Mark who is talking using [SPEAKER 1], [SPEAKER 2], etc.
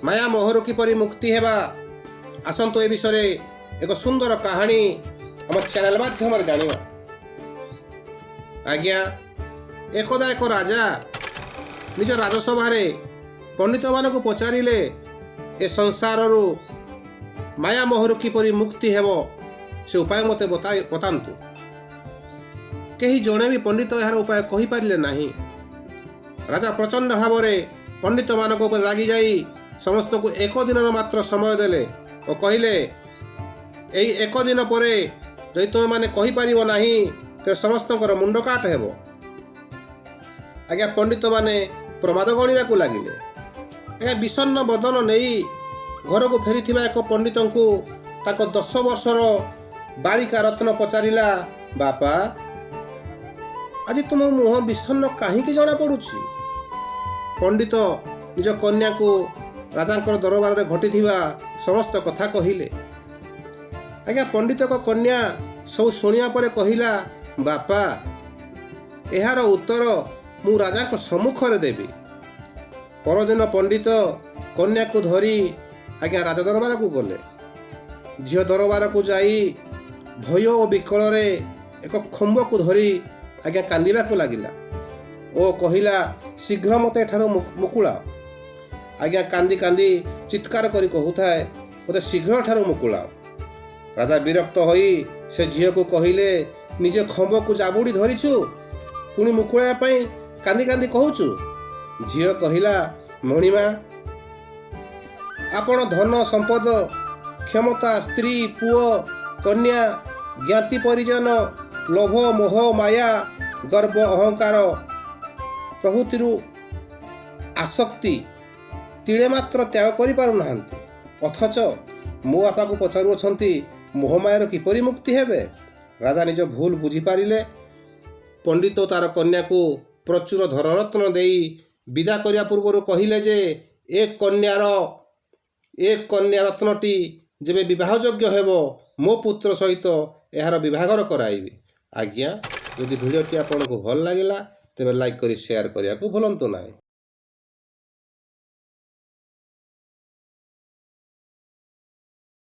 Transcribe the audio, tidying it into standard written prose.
[SPEAKER 1] ମାୟା ମୋହରୁ କିପରି ମୁକ୍ତି ହେବା ଆସନ୍ତୁ ଏ ବିଷୟରେ ଏକ ସୁନ୍ଦର କାହାଣୀ ଆମ ଚ୍ୟାନେଲ ମାଧ୍ୟମରେ ଜାଣିବା। ଆଜ୍ଞା, ଏକଦା ଏକ ରାଜା ନିଜ ରାଜସଭାରେ ପଣ୍ଡିତମାନଙ୍କୁ ପଚାରିଲେ, ଏ ସଂସାରରୁ ମାୟା ମୋହରୁ କିପରି ମୁକ୍ତି ହେବ ସେ ଉପାୟ ମୋତେ ବତାନ୍ତୁ। କେହି ଜଣେ ବି ପଣ୍ଡିତ ଏହାର ଉପାୟ କହିପାରିଲେ ନାହିଁ। ରାଜା ପ୍ରଚଣ୍ଡ ଭାବରେ ପଣ୍ଡିତମାନଙ୍କ ଉପରେ ରାଗିଯାଇ ସମସ୍ତଙ୍କୁ 1 ଦିନର ମାତ୍ର ସମୟ ଦେଲେ ଓ କହିଲେ, ଏହି 1 ଦିନ ପରେ ଯଦି ତୁମେମାନେ କହିପାରିବ ନାହିଁ ତେବେ ସମସ୍ତଙ୍କର ମୁଣ୍ଡ କାଟ ହେବ। ଆଜ୍ଞା, ପଣ୍ଡିତମାନେ ପ୍ରମାଦ ଗଣିବାକୁ ଲାଗିଲେ। ଆଜ୍ଞା, ବିଷଣ୍ଣ ବଦନ ନେଇ ଘରକୁ ଫେରିଥିବା ଏକ ପଣ୍ଡିତଙ୍କୁ ତାଙ୍କ 10 ବର୍ଷର ବାଳିକା ରତ୍ନ ପଚାରିଲା, ବାପା, ଆଜି ତୁମ ମୁହଁ ବିଷଣ୍ଣ କାହିଁକି ଜଣାପଡ଼ୁଛି? ପଣ୍ଡିତ ନିଜ କନ୍ୟାକୁ ରାଜାଙ୍କର ଦରବାରରେ ଘଟିଥିବା ସମସ୍ତ କଥା କହିଲେ। ଆଜ୍ଞା, ପଣ୍ଡିତଙ୍କ କନ୍ୟା ସବୁ ଶୁଣିବା ପରେ କହିଲା, ବାପା, ଏହାର ଉତ୍ତର ମୁଁ ରାଜାଙ୍କ ସମ୍ମୁଖରେ ଦେବି। ପରଦିନ ପଣ୍ଡିତ କନ୍ୟାକୁ ଧରି ଆଜ୍ଞା ରାଜ ଦରବାରକୁ ଗଲେ। ଝିଅ ଦରବାରକୁ ଯାଇ ଭୟ ଓ ବିକଳରେ ଏକ ଖମ୍ବକୁ ଧରି ଆଜ୍ଞା କାନ୍ଦିବାକୁ ଲାଗିଲା ଓ କହିଲା, ଶୀଘ୍ର ମୋତେ ଏଠାରୁ ମୁକୁଳାଅ। ଆଜ୍ଞା, କାନ୍ଦି କାନ୍ଦି ଚିତ୍କାର କରି କହୁଥାଏ, ମୋତେ ଶୀଘ୍ର ଏଠାରୁ ମୁକୁଳାଅ। ରାଜା ବିରକ୍ତ ହୋଇ ସେ ଝିଅକୁ କହିଲେ, ନିଜ ଖମ୍ବକୁ ଜାବୁଡ଼ି ଧରିଛୁ, ପୁଣି ମୁକୁଳାଇବା ପାଇଁ କାନ୍ଦି କାନ୍ଦି କହୁଛୁ? ଝିଅ କହିଲା, ମଣିମା, ଆପଣ ଧନ ସମ୍ପଦ, କ୍ଷମତା, ସ୍ତ୍ରୀ, ପୁଅ, କନ୍ୟା, ଜ୍ଞାତି ପରିଜନ, ଲୋଭ, ମୋହ, ମାୟା, ଗର୍ବ, ଅହଙ୍କାର ପ୍ରଭୃତିରୁ ଆସକ୍ତି ତିଳେ ମାତ୍ର ତ୍ୟାଗ କରିପାରୁନାହାନ୍ତି, ଅଥଚ ମୋ ବାପାକୁ ପଚାରୁଅଛନ୍ତି ମୋହମାୟାରୁ କିପରି ମୁକ୍ତି ହେବେ? ରାଜା ନିଜ ଭୁଲ ବୁଝିପାରିଲେ। ପଣ୍ଡିତ ତାର କନ୍ୟାକୁ ପ୍ରଚୁର ଧନରତ୍ନ ଦେଇ ବିଦା କରିବା ପୂର୍ବରୁ କହିଲେ ଯେ ଏ କନ୍ୟା ରତ୍ନଟି ଯେବେ ବିବାହଯୋଗ୍ୟ ହେବ ମୋ ପୁତ୍ର ସହିତ ଏହାର ବିଭାଘର କରାଇବି। ଆଜ୍ଞା, ଯଦି ଭିଡ଼ିଓଟି ଆପଣଙ୍କୁ ଭଲ ଲାଗିଲା ତେବେ ଲାଇକ୍ କରି ସେୟାର କରିବାକୁ ଭୁଲନ୍ତୁ ନାହିଁ।